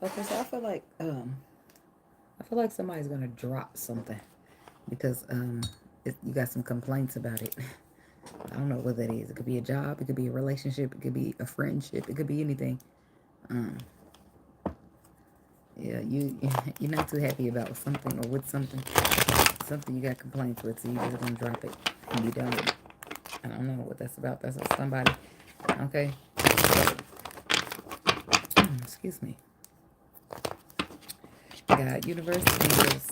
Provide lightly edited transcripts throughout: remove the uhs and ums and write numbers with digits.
Okay, so I feel like somebody's gonna drop something because you got some complaints about it. I don't know what that is. It could be a job, it could be a relationship, it could be a friendship, it could be anything. Um, yeah, you're not too happy about something or with something. Something you got complaints with, so you just gonna drop it and be done with it. I don't know what that's about. That's somebody. Okay. So, excuse me. God, universe, angels,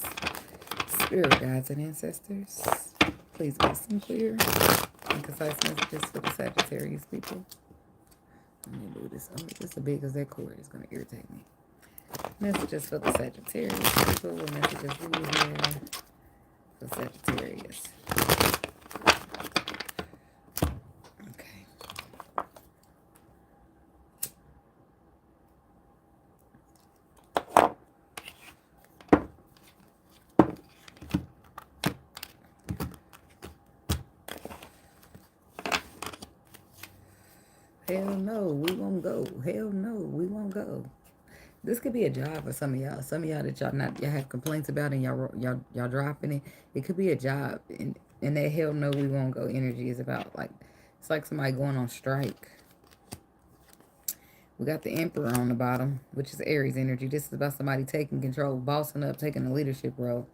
spirit guides, and ancestors. Please give some clear and concise messages for the Sagittarius people. Let me move this. Oh, just as big as that cord is going to irritate me. Messages for the Sagittarius people. What messages do we have for Sagittarius? Okay. Hell no, we won't go. Hell no, we won't go. This could be a job for some of y'all. Some of y'all that y'all have complaints about and y'all dropping it. It could be a job, and that hell no we won't go energy is about like it's like somebody going on strike. We got the Emperor on the bottom, which is Aries energy. This is about somebody taking control, bossing up, taking a leadership role.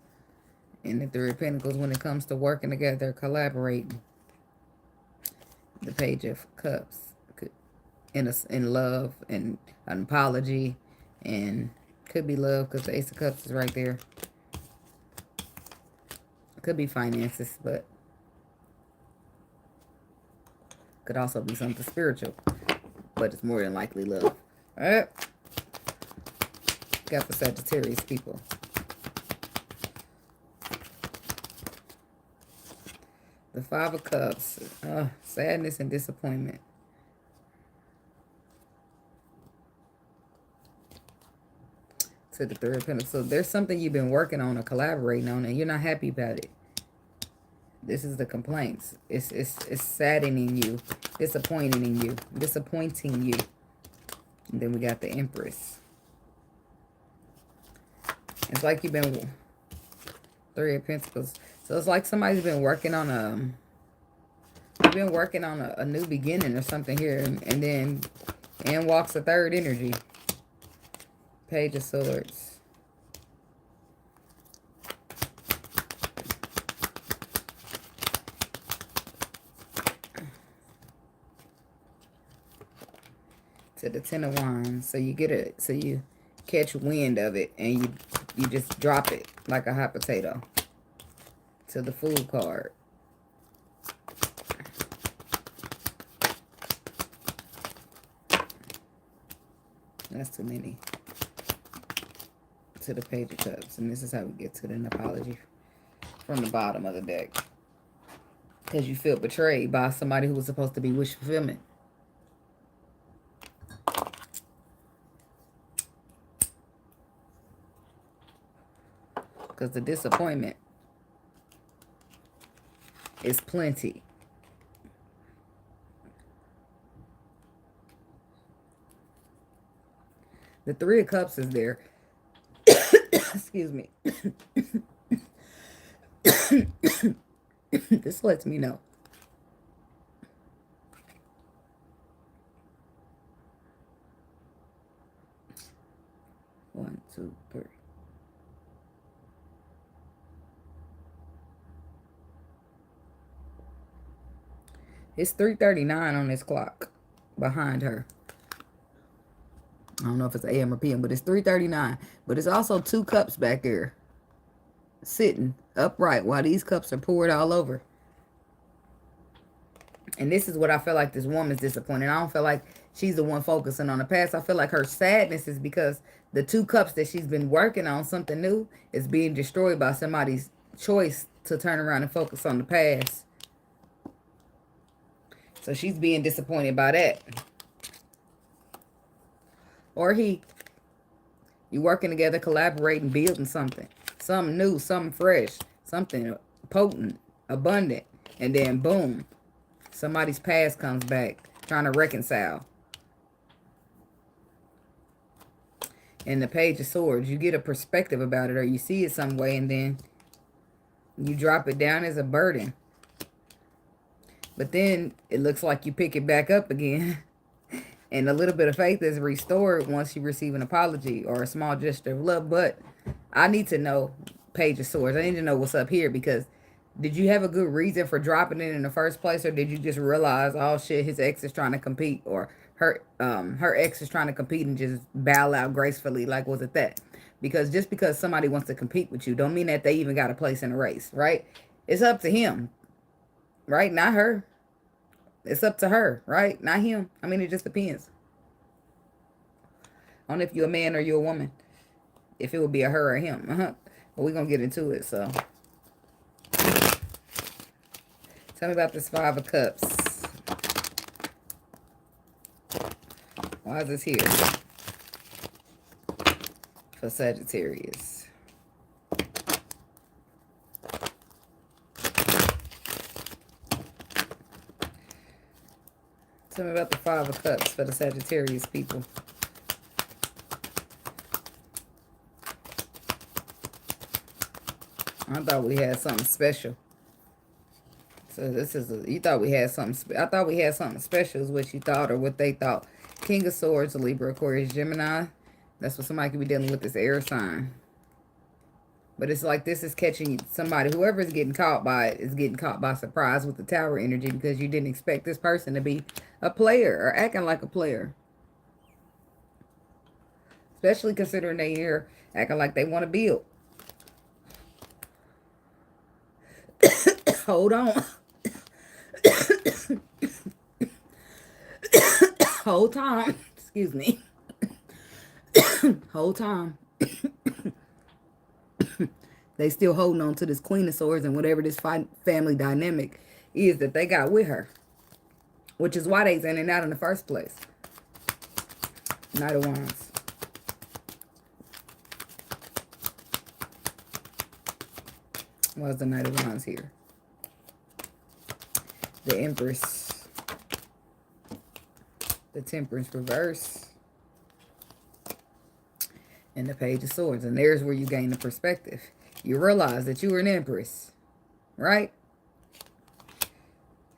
And the Three of Pentacles when it comes to working together, collaborating. The Page of Cups in love and an apology, and could be love because the Ace of Cups is right there. Could be finances, but could also be something spiritual, but it's more than likely love. All right, got the Sagittarius people. The Five of Cups, sadness and disappointment. To the Three of Pentacles. So there's something you've been working on or collaborating on, and you're not happy about it. This is the complaints. It's saddening you, disappointing you. And then we got the Empress. It's like you've been Three of Pentacles. So it's like somebody's been working on a new beginning or something here, and then in walks the third energy. Page of Swords. To the Ten of Wands. So you catch wind of it and you just drop it like a hot potato. To the Fool card. That's too many. To the Page of Cups. And this is how we get to the apology from the bottom of the deck. Because you feel betrayed by somebody who was supposed to be wish fulfillment. Because the disappointment is plenty. The Three of Cups is there. Excuse me. This lets me know. One, two, three. It's 3:39 on this clock behind her. I don't know if it's AM or PM, but it's 3:39. But it's also two cups back there sitting upright while these cups are poured all over. And this is what I feel like this woman's disappointed. I don't feel like she's the one focusing on the past. I feel like her sadness is because the two cups that she's been working on, something new, is being destroyed by somebody's choice to turn around and focus on the past. So she's being disappointed by that. Or you working together, collaborating, building something. Something new, something fresh, something potent, abundant. And then boom, somebody's past comes back, trying to reconcile. And the Page of Swords, you get a perspective about it, or you see it some way, and then you drop it down as a burden. But then it looks like you pick it back up again. And a little bit of faith is restored once you receive an apology or a small gesture of love. But I need to know, Page of Swords, I need to know what's up here, because did you have a good reason for dropping it in the first place, or did you just realize, oh shit, his ex is trying to compete, or her ex is trying to compete, and just bow out gracefully? Like, was it that? Because just because somebody wants to compete with you don't mean that they even got a place in the race, right? It's up to him, right? Not her. It's up to her, right? Not him. I mean, it just depends on if you're a man or you're a woman. If it would be a her or him. But we're going to get into it, so. Tell me about this Five of Cups. Why is this here? For Sagittarius. Tell me about the Five of Cups for the Sagittarius people. I thought we had something special. So this is you thought we had something. I thought we had something special is what you thought, or what they thought. King of Swords, Libra, Aquarius, Gemini. That's what somebody could be dealing with, this air sign. But it's like this is catching somebody. Whoever is getting caught by it is getting caught by surprise with the Tower energy, because you didn't expect this person to be a player or acting like a player. Especially considering they here acting like they want to build. Hold on. Whole time. Excuse me. Whole time. They still holding on to this Queen of Swords and whatever this family dynamic is that they got with her. Which is why they's in and out in the first place. Knight of Wands. Why's the Knight of Wands here? The Empress. The Temperance reverse. And the Page of Swords. And there's where you gain the perspective. You realize that you were an Empress. Right?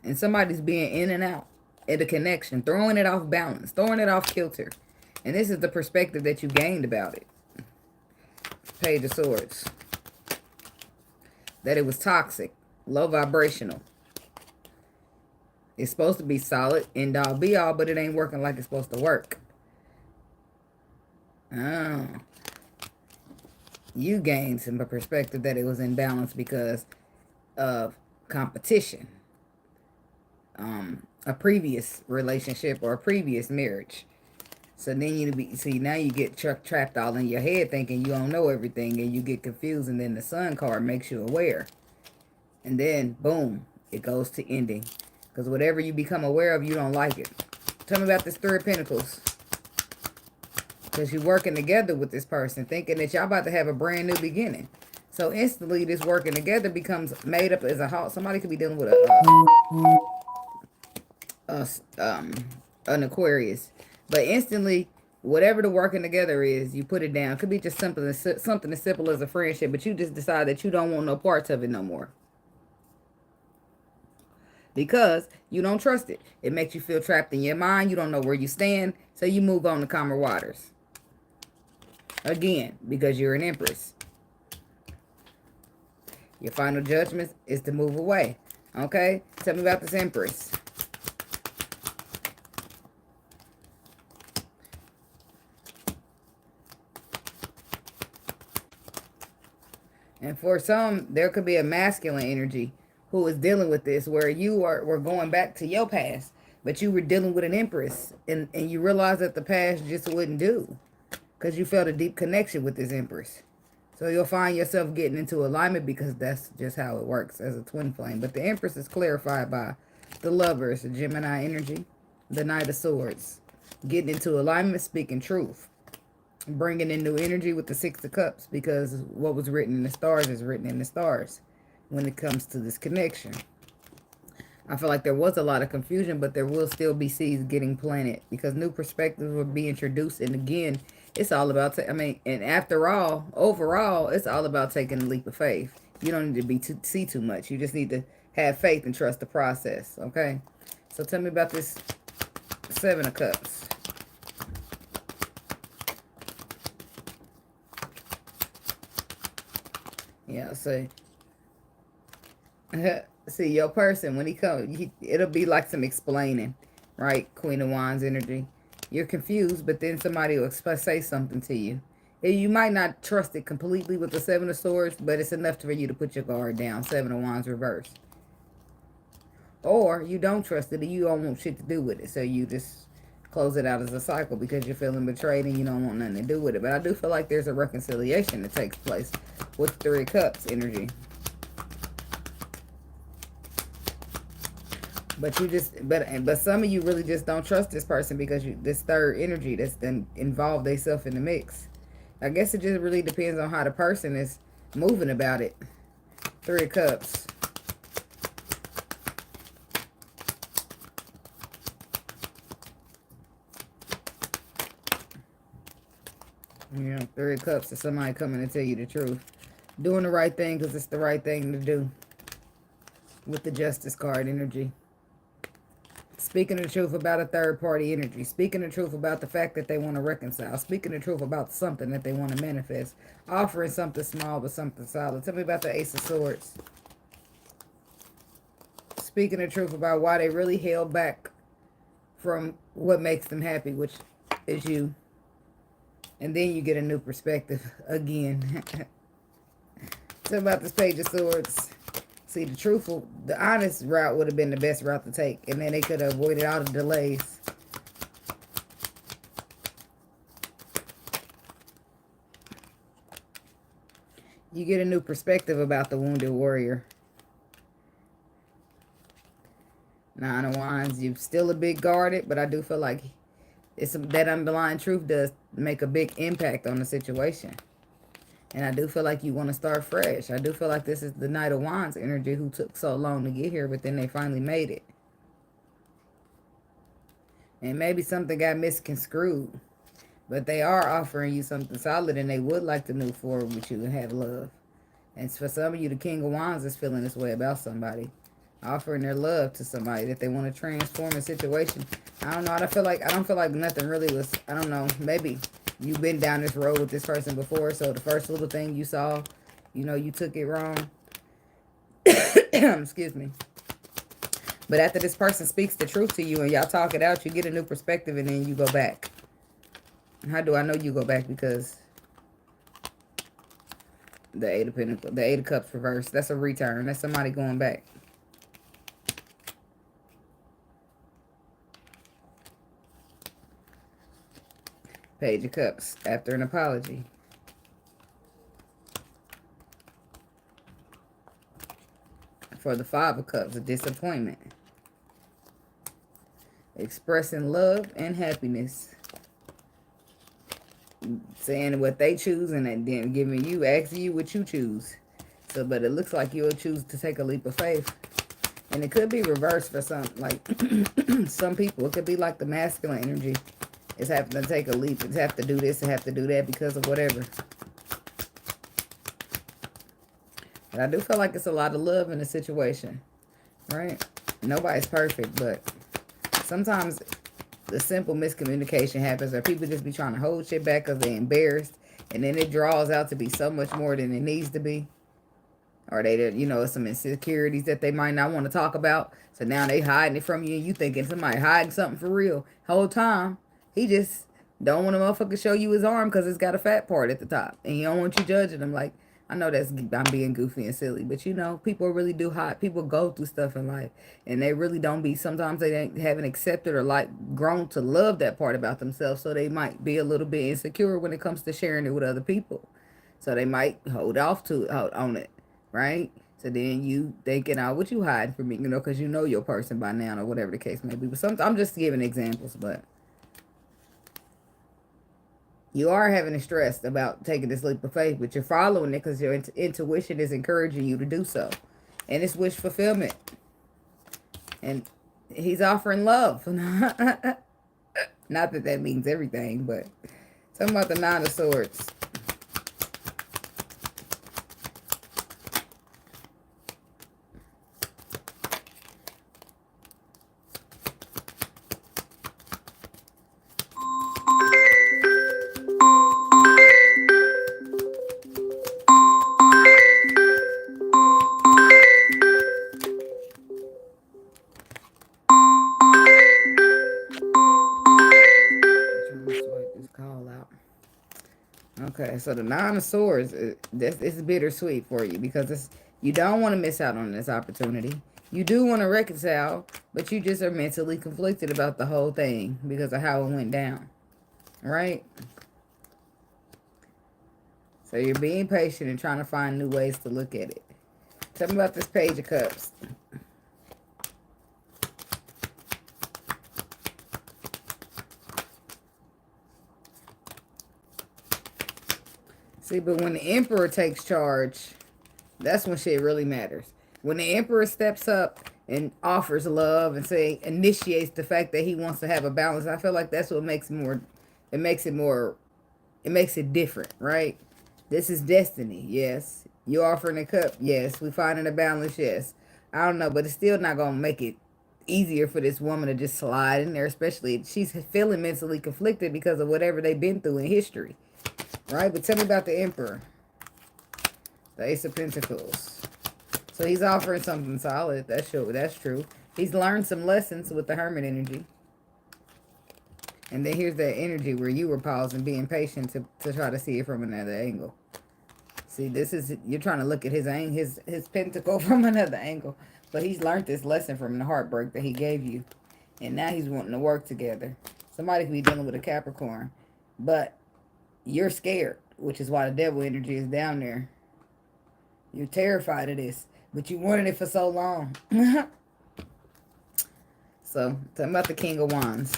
And somebody's being in and out at a connection. Throwing it off balance. Throwing it off kilter. And this is the perspective that you gained about it. Page of Swords. That it was toxic. Low vibrational. It's supposed to be solid, end all be all, but it ain't working like it's supposed to work. Oh. You gained some perspective that it was in balance because of competition. A previous relationship or a previous marriage. So then now you get trapped all in your head thinking you don't know everything, and you get confused, and then the Sun card makes you aware. And then, boom, it goes to ending. Because whatever you become aware of, you don't like it. Tell me about this Three of Pentacles. Because you're working together with this person, thinking that y'all about to have a brand new beginning. So instantly, this working together becomes made up as a whole. Somebody could be dealing with an Aquarius. But instantly, whatever the working together is, you put it down. It could be just something as simple as a friendship, but you just decide that you don't want no parts of it no more. Because you don't trust it. It makes you feel trapped in your mind. You don't know where you stand. So you move on to calmer waters. Again, because you're an Empress. Your final judgment is to move away. Okay? Tell me about this Empress. And for some, there could be a masculine energy who is dealing with this, where you were going back to your past, but you were dealing with an Empress, and you realized that the past just wouldn't do, because you felt a deep connection with this Empress. So you'll find yourself getting into alignment, because that's just how it works as a twin flame. But the Empress is clarified by the Lovers, the Gemini energy, the Knight of Swords, getting into alignment, speaking truth, bringing in new energy with the Six of Cups, because what was written in the stars is written in the stars. When it comes to this connection, I feel like there was a lot of confusion, but there will still be seeds getting planted, because new perspectives will be introduced. And again, It's all about, I mean, and after all, overall, it's all about taking a leap of faith. You don't need to see too much. You just need to have faith and trust the process, okay? So tell me about this Seven of Cups. Yeah, so see, your person, when he comes, it'll be like some explaining, right? Queen of Wands energy. You're confused, but then somebody will say something to you. You might not trust it completely with the Seven of Swords, but it's enough for you to put your guard down. Seven of Wands reverse. Or you don't trust it and you don't want shit to do with it. So you just close it out as a cycle because you're feeling betrayed and you don't want nothing to do with it. But I do feel like there's a reconciliation that takes place with Three of Cups energy. But you just, but some of you really just don't trust this person because this third energy that's then involved themselves in the mix. I guess it just really depends on how the person is moving about it. Three of Cups. Yeah, Three of Cups is somebody coming to tell you the truth. Doing the right thing because it's the right thing to do. With the Justice card energy. Speaking the truth about a third party energy. Speaking the truth about the fact that they want to reconcile. Speaking the truth about something that they want to manifest. Offering something small but something solid. Tell me about the Ace of Swords. Speaking the truth about why they really held back from what makes them happy, which is you. And then you get a new perspective again. Tell me about this Page of Swords. See, the honest route would have been the best route to take. And then they could have avoided all the delays. You get a new perspective about the wounded warrior. Nine of Wands, you're still a bit guarded, but I do feel like that underlying truth does make a big impact on the situation. And I do feel like you want to start fresh. I do feel like this is the Knight of Wands energy who took so long to get here, but then they finally made it. And maybe something got misconstrued. But they are offering you something solid and they would like to move forward with you and have love. And for some of you, the King of Wands is feeling this way about somebody. Offering their love to somebody that they want to transform a situation. I don't know. I don't feel like nothing really was, I don't know, maybe you've been down this road with this person before, so the first little thing you saw, you took it wrong. Excuse me. But after this person speaks the truth to you and y'all talk it out, you get a new perspective and then you go back. How do I know you go back? Because the Eight of Pentacles, the Eight of Cups reversed. That's a return. That's somebody going back. Page of Cups, after an apology. For the Five of Cups, a disappointment. Expressing love and happiness. Saying what they choose and then giving you, asking you what you choose. So, but it looks like you'll choose to take a leap of faith. And it could be reversed for some, like, some people. It could be like the masculine energy. It's having to take a leap. It's have to do this and have to do that because of whatever. But I do feel like it's a lot of love in the situation. Right? Nobody's perfect, but sometimes the simple miscommunication happens or people just be trying to hold shit back because they're embarrassed. And then it draws out to be so much more than it needs to be. Or they, some insecurities that they might not want to talk about. So now they hiding it from you and you thinking somebody hiding something for real. Whole time. He just don't want a motherfucker show you his arm because it's got a fat part at the top. And he don't want you judging him. Like, I know I'm being goofy and silly. But, people really do hide. People go through stuff in life. And they really don't be. Sometimes they haven't accepted or, grown to love that part about themselves. So they might be a little bit insecure when it comes to sharing it with other people. So they might hold off on it. Right? So then you thinking, what you hiding from me? Because you know your person by now or whatever the case may be. But I'm just giving examples. But you are having stress about taking this leap of faith, but you're following it because your intuition is encouraging you to do so. And it's wish fulfillment. And he's offering love. Not that means everything, but Talking about the Nine of Swords. Okay, so the Nine of Swords, it's bittersweet for you because you don't want to miss out on this opportunity. You do want to reconcile, but you just are mentally conflicted about the whole thing because of how it went down, right? So you're being patient and trying to find new ways to look at it. Tell me about this Page of Cups. See, but when the Emperor takes charge, that's when shit really matters. When the Emperor steps up and offers love and initiates the fact that he wants to have a balance, I feel like that's what makes it different, right? This is destiny, yes. You offering a cup, yes. We finding a balance, yes. I don't know, but it's still not gonna make it easier for this woman to just slide in there, especially if she's feeling mentally conflicted because of whatever they've been through in history. Right? But tell me about the Emperor. The Ace of Pentacles. So he's offering something solid. That's true. He's learned some lessons with the Hermit energy. And then here's that energy where you were pausing, being patient to try to see it from another angle. See, you're trying to look at his pentacle from another angle. But he's learned this lesson from the heartbreak that he gave you. And now he's wanting to work together. Somebody could be dealing with a Capricorn. But you're scared, which is why the devil energy is down there. You're terrified of this, but you wanted it for so long. So, talking about the King of Wands.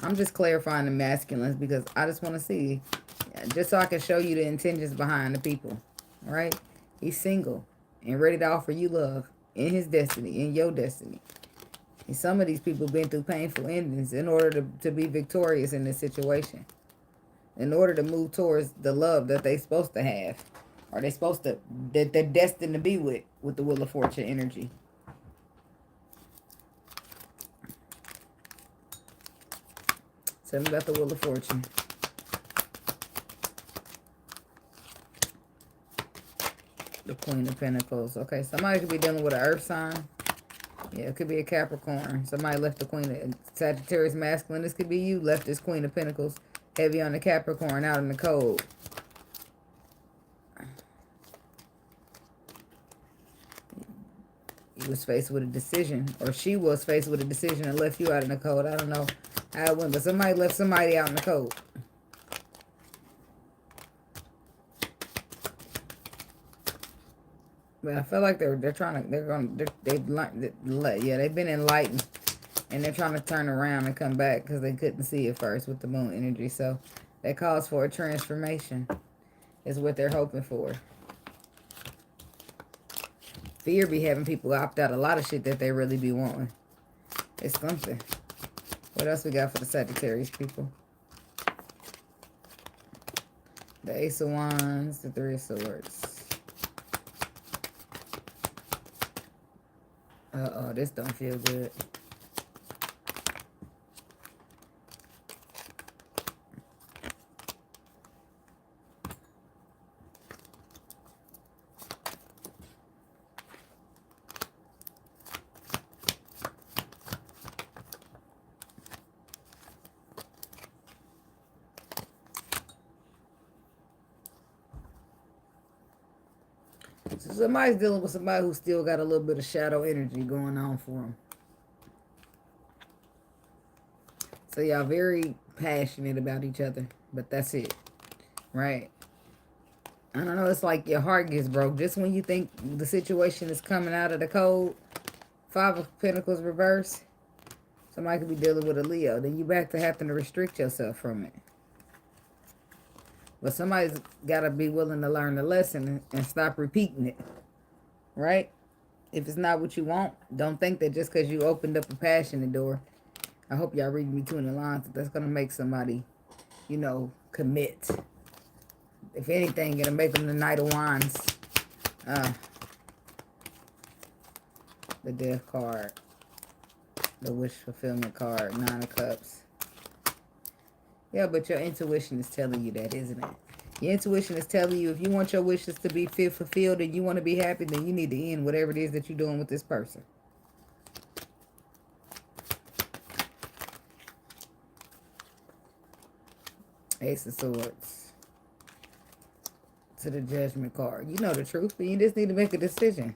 I'm just clarifying the masculines because I just want to see, just so I can show you the intentions behind the people, right? He's single and ready to offer you love in his destiny, in your destiny. And some of these people been through painful endings in order to be victorious in this situation. In order to move towards the love that they're supposed to have. Or that they're destined to be with the Wheel of Fortune energy. Tell me about the Wheel of Fortune. The Queen of Pentacles. Okay, somebody could be dealing with an earth sign. Yeah, it could be a Capricorn. Somebody left the Queen of Sagittarius masculine. This could be you, left this Queen of Pentacles. Heavy on the Capricorn, out in the cold. You was faced with a decision. Or she was faced with a decision and left you out in the cold. I don't know how it went, but somebody left somebody out in the cold. But I feel like they've been enlightened. And they're trying to turn around and come back because they couldn't see it first with the moon energy. So that calls for a transformation is what they're hoping for. Fear be having people opt out a lot of shit that they really be wanting. It's something. What else we got for the Sagittarius people? The Ace of Wands, the Three of Swords. Uh-oh, this don't feel good. So somebody's dealing with somebody who still got a little bit of shadow energy going on for them. So y'all very passionate about each other, but that's it, right? I don't know, it's like your heart gets broke. Just when you think the situation is coming out of the cold, Five of Pentacles reverse, somebody could be dealing with a Leo. Then you back to having to restrict yourself from it. But somebody's got to be willing to learn the lesson and stop repeating it. Right? If it's not what you want, don't think that just because you opened up a passionate door, I hope y'all reading between the lines, that's going to make somebody you know, commit. If anything, it'll make them the Knight of Wands. The Death card. The Wish Fulfillment card. 9 of Cups. Yeah, but your intuition is telling you that, isn't it? Your intuition is telling you if you want your wishes to be fulfilled and you want to be happy, then you need to end whatever it is that you're doing with this person. Ace of Swords. To the Judgment card. You know the truth, but you just need to make a decision.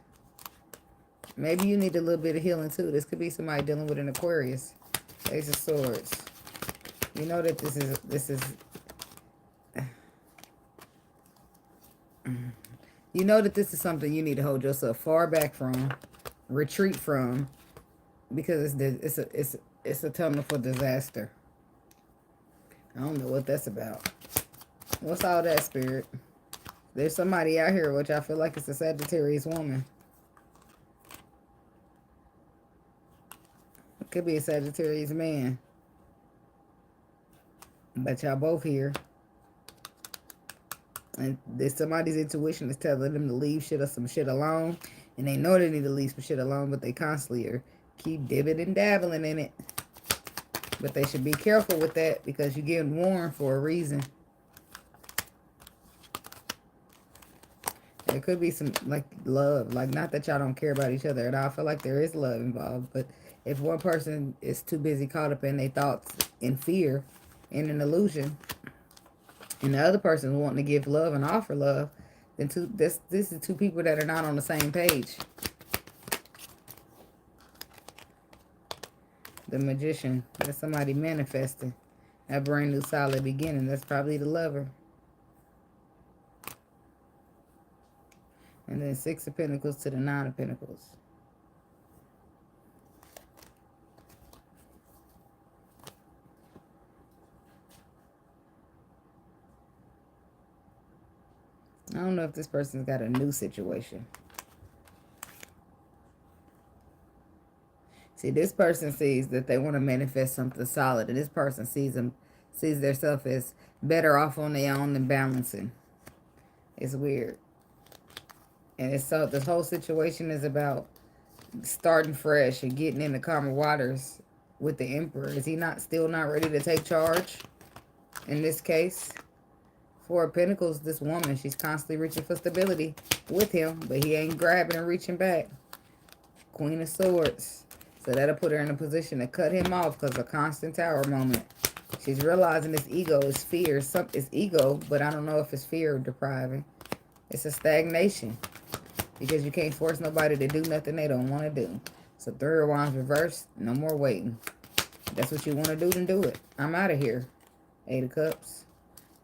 Maybe you need a little bit of healing too. This could be somebody dealing with an Aquarius. Ace of Swords. You know that this is you know that this is something you need to hold yourself far back from, retreat from, because it's a tunnel for disaster. I don't know what that's about. What's all that, Spirit? There's somebody out here, which I feel like it's a Sagittarius woman. It could be a Sagittarius man. But y'all both here. And there's somebody's intuition is telling them to leave shit or some shit alone. And they know they need to leave some shit alone, but they constantly are keep dibbing and dabbling in it. But they should be careful with that because you're getting warned for a reason. There could be some, like, love. Like, not that y'all don't care about each other at all. I feel like there is love involved. But if one person is too busy caught up in their thoughts and fear and an illusion, and the other person is wanting to give love and offer love, then this is two people that are not on the same page. The Magician. That's somebody manifesting a brand new solid beginning. That's probably the lover. And then 6 of Pentacles to the 9 of Pentacles. I don't know if this person's got a new situation. See, this person sees that they want to manifest something solid, and this person sees themselves as better off on their own than balancing. It's weird. And it's so this whole situation is about starting fresh and getting into calmer waters with the Emperor. Is he still not ready to take charge in this case? 4 of Pentacles, this woman, she's constantly reaching for stability with him, but he ain't grabbing and reaching back. Queen of Swords. So that'll put her in a position to cut him off because of a constant tower moment. She's realizing this ego is fear. It's ego, but I don't know if it's fear of depriving. It's a stagnation. Because you can't force nobody to do nothing they don't want to do. So 3 of Wands reversed. No more waiting. If that's what you want to do, then do it. I'm out of here. 8 of Cups.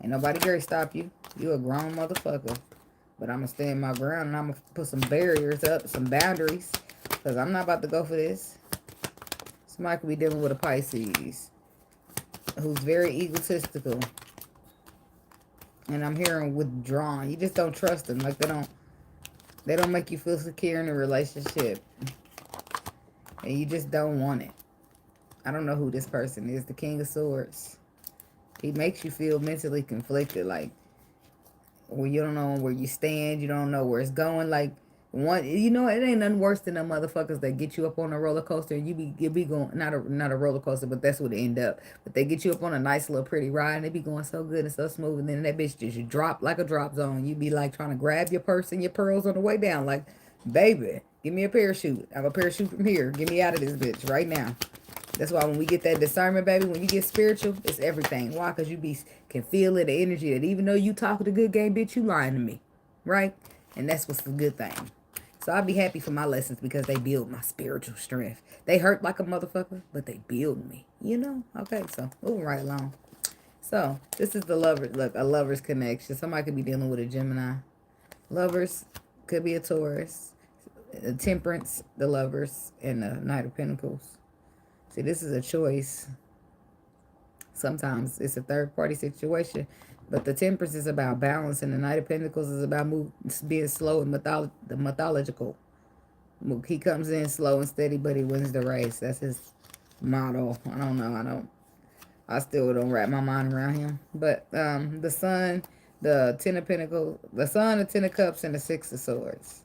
Ain't nobody gonna stop you. You a grown motherfucker. But I'm going to stand my ground and I'm going to put some barriers up, some boundaries. Because I'm not about to go for this. Somebody could be dealing with a Pisces who's very egotistical. And I'm hearing withdrawn. You just don't trust them. Like they don't make you feel secure in a relationship. And you just don't want it. I don't know who this person is. The King of Swords. He makes you feel mentally conflicted. Like, well, you don't know where you stand. You don't know where it's going. Like, you know, it ain't nothing worse than them motherfuckers that get you up on a roller coaster and you be going, not a roller coaster, but that's what it end up. But they get you up on a nice little pretty ride and they be going so good and so smooth, and then that bitch just drop like a drop zone. You be like trying to grab your purse and your pearls on the way down. Like, baby, give me a parachute. I have a parachute from here. Get me out of this bitch right now. That's why when we get that discernment, baby, when you get spiritual, it's everything. Why? Because you can feel it, the energy that even though you talk the good game, bitch, you lying to me. Right? And that's what's the good thing. So I'll be happy for my lessons because they build my spiritual strength. They hurt like a motherfucker, but they build me. You know? Okay, so moving right along. So this is the lover. Look, a lover's connection. Somebody could be dealing with a Gemini. Lovers could be a Taurus. A Temperance, the lovers, and the Knight of Pentacles. See, this is a choice. Sometimes it's a third-party situation. But the Temperance is about balance, and the Knight of Pentacles is about being slow and mythological. He comes in slow and steady, but he wins the race. That's his motto. I don't know. I still don't wrap my mind around him. But the Sun, the Ten of Pentacles, the Sun, the Ten of Cups, and the Six of Swords.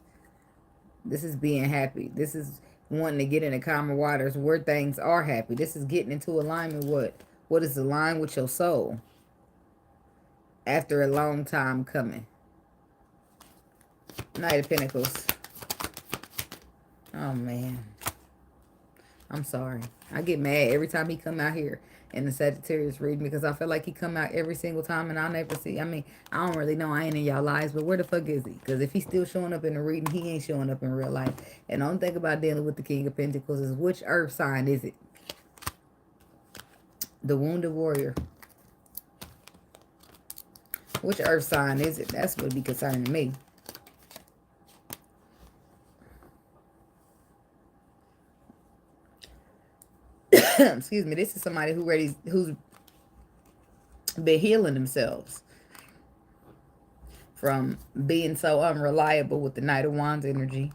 This is being happy. This is wanting to get into calmer waters where things are happy. This is getting into alignment with what is aligned with your soul after a long time coming. Knight of Pentacles. Oh, man. I'm sorry. I get mad every time he come out here in the Sagittarius reading because I feel like he come out every single time and I'll never see. I mean, I don't really know. I ain't in y'all lives, but where the fuck is he? Because if he's still showing up in the reading, he ain't showing up in real life. And the only thing about dealing with the King of Pentacles is which earth sign is it? The Wounded Warrior. Which earth sign is it? That's what would be concerning me. Excuse me. This is somebody who's been healing themselves from being so unreliable with the Knight of Wands energy.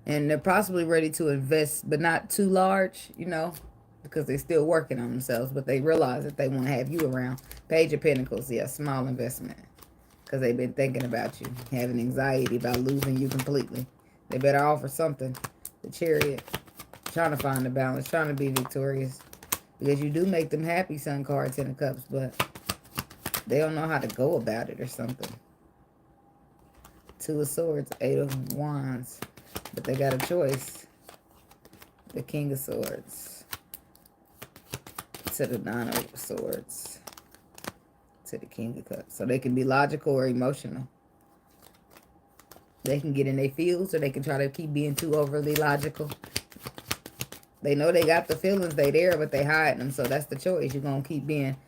And they're possibly ready to invest, but not too large, you know, because they're still working on themselves. But they realize that they want to have you around. Page of Pentacles, yeah, small investment. Because they've been thinking about you, having anxiety about losing you completely. They better offer something. The Chariot, trying to find the balance, trying to be victorious. Because you do make them happy, Sun card, Ten of Cups, but they don't know how to go about it or something. Two of Swords, Eight of Wands. But they got a choice. The King of Swords. To the Nine of Swords. To the King of Cups. So they can be logical or emotional. They can get in their feels or they can try to keep being too overly logical. They know they got the feelings, they there, but they hiding them. So that's the choice. You're going to keep being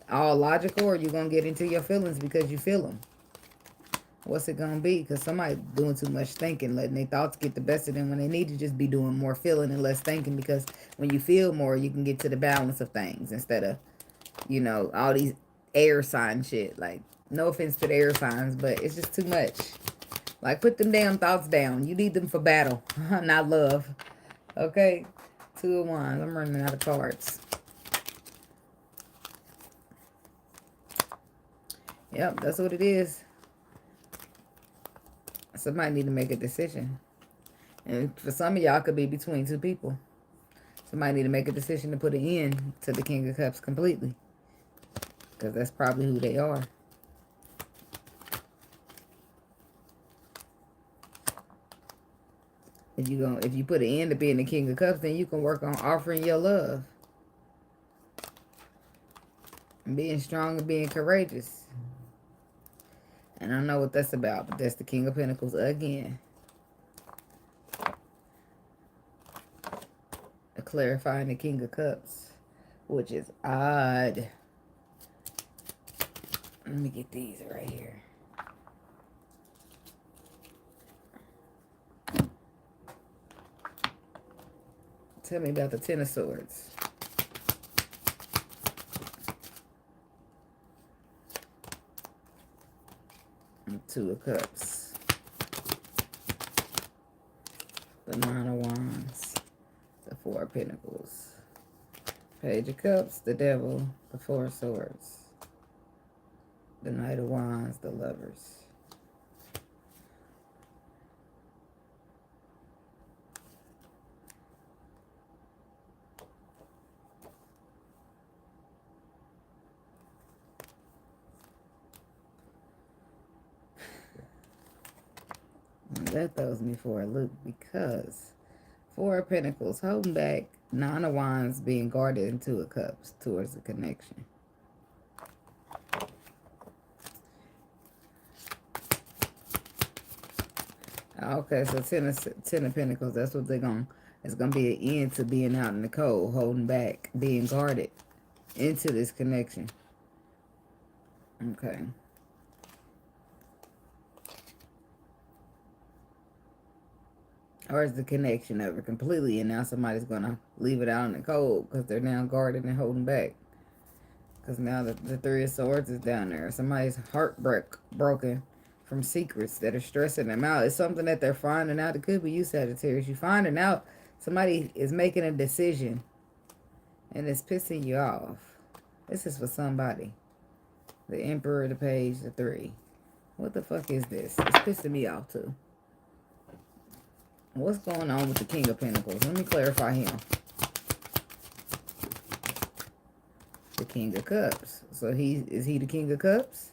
all logical or you're going to get into your feelings because you feel them. What's it going to be? Because somebody doing too much thinking, letting their thoughts get the best of them when they need to just be doing more feeling and less thinking. Because when you feel more, you can get to the balance of things instead of, you know, all these air sign shit. Like, no offense to the air signs, but it's just too much. Like, put them damn thoughts down. You need them for battle, not love. Okay? Two of Wands. I'm running out of cards. Yep, that's what it is. Somebody need to make a decision. And for some of y'all, could be between two people. Somebody need to make a decision to put an end to the King of Cups completely. Because that's probably who they are. If you put an end to being the King of Cups, then you can work on offering your love. And being strong and being courageous. And I don't know what that's about, but that's the King of Pentacles again. Clarifying the King of Cups, which is odd. Let me get these right here. Tell me about the Ten of Swords. And Two of Cups. The Nine of Wands. The Four of Pentacles. Page of Cups. The Devil. The Four of Swords. The Knight of Wands. The Lovers. That throws me for a loop because Four of Pentacles holding back, Nine of Wands being guarded, and Two of Cups towards the connection. Okay, so Ten of Pentacles, that's what they're going to, it's going to be an end to being out in the cold, holding back, being guarded into this connection. Okay. Or is the connection over completely and now somebody's going to leave it out in the cold because they're now guarded and holding back? Because now the Three of Swords is down there. Somebody's heart broken from secrets that are stressing them out. It's something that they're finding out. It could be you, Sagittarius. You're finding out somebody is making a decision and it's pissing you off. This is for somebody. The Emperor, the Page, the 3. What the fuck is this? It's pissing me off too. What's going on with the King of Pentacles? Let me clarify him. The King of Cups. So is he the King of Cups?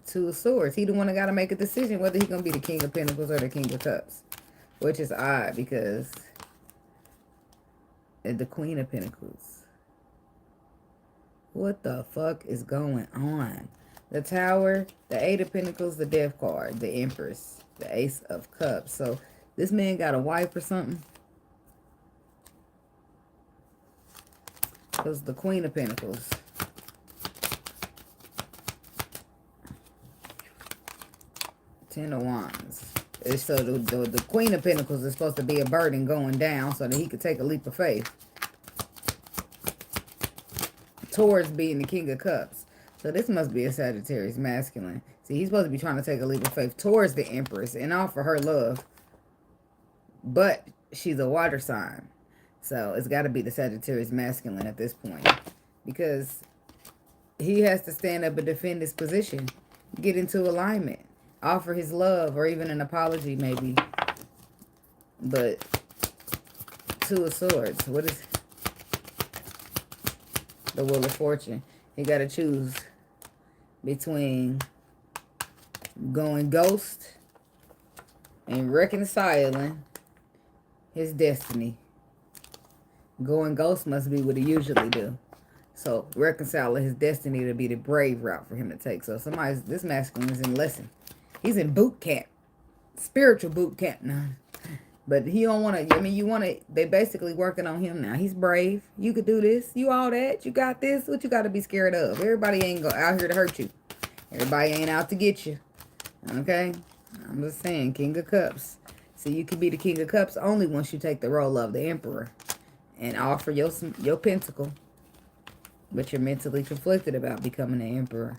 Two of Swords. He the one that got to make a decision whether he going to be the King of Pentacles or the King of Cups. Which is odd because the Queen of Pentacles. What the fuck is going on? The Tower, the Eight of Pentacles, the Death card, the Empress, the Ace of Cups. So this man got a wife or something. Because the Queen of Pentacles. Ten of Wands. So the Queen of Pentacles is supposed to be a burden going down so that he could take a leap of faith towards being the King of Cups. So this must be a Sagittarius masculine. See, he's supposed to be trying to take a leap of faith towards the Empress and offer her love. But she's a water sign. So it's got to be the Sagittarius masculine at this point. Because he has to stand up and defend his position. Get into alignment. Offer his love or even an apology maybe. But Two of Swords. What is the Wheel of Fortune? He got to choose between going ghost and reconciling his destiny. Going ghost must be what he usually do. So reconciling his destiny to be the brave route for him to take. So this masculine is in lesson. He's in boot camp. Spiritual boot camp now. But he don't want to, I mean, you want to, they basically working on him now. He's brave. You could do this. You all that. You got this. What you got to be scared of? Everybody ain't out here to hurt you. Everybody ain't out to get you. Okay? I'm just saying, King of Cups. So you can be the King of Cups only once you take the role of the Emperor and offer your pentacle. But you're mentally conflicted about becoming the Emperor.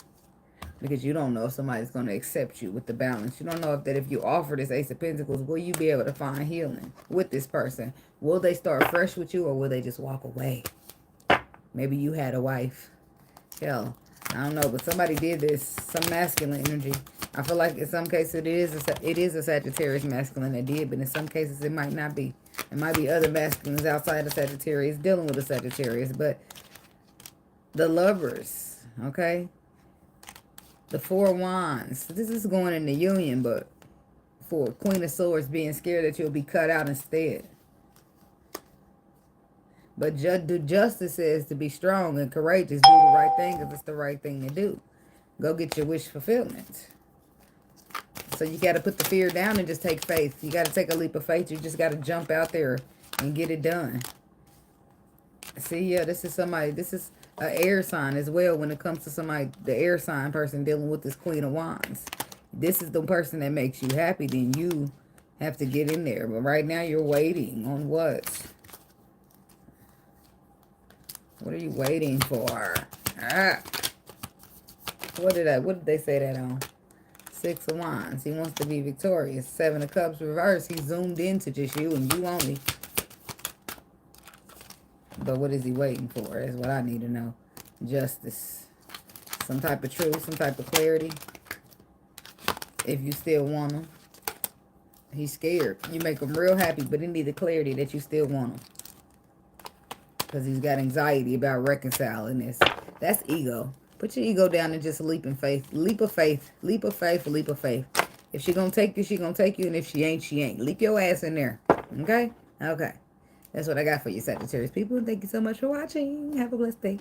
Because you don't know if somebody's going to accept you with the balance. You don't know if you offer this Ace of Pentacles, will you be able to find healing with this person? Will they start fresh with you or will they just walk away? Maybe you had a wife. Hell, I don't know, but somebody did this. Some masculine energy. I feel like in some cases it is a Sagittarius masculine that did, but in some cases it might not be. It might be other masculines outside of Sagittarius dealing with a Sagittarius. But the Lovers, okay? The Four of Wands. This is going in the union, but for Queen of Swords being scared that you'll be cut out instead. But the justice says to be strong and courageous, do the right thing if it's the right thing to do. Go get your wish fulfillment. So you got to put the fear down and just take faith. You got to take a leap of faith. You just got to jump out there and get it done. See, yeah, this is somebody, this is an air sign as well when it comes to somebody, the air sign person dealing with this Queen of Wands. This is the person that makes you happy, then you have to get in there. But right now you're waiting on what? What are you waiting for? Ah. What did they say that on? Six of Wands. He wants to be victorious. Seven of Cups reverse. He zoomed into just you and you only. But what is he waiting for? That's what I need to know. Justice. Some type of truth, some type of clarity. If you still want him. He's scared. You make him real happy, but he needs the clarity that you still want him. Because he's got anxiety about reconciling this. That's ego. Put your ego down and just leap in faith. Leap of faith. Leap of faith. Leap of faith. If she gonna take you, she gonna take you. And if she ain't, she ain't. Leap your ass in there. Okay? Okay. That's what I got for you, Sagittarius people. Thank you so much for watching. Have a blessed day.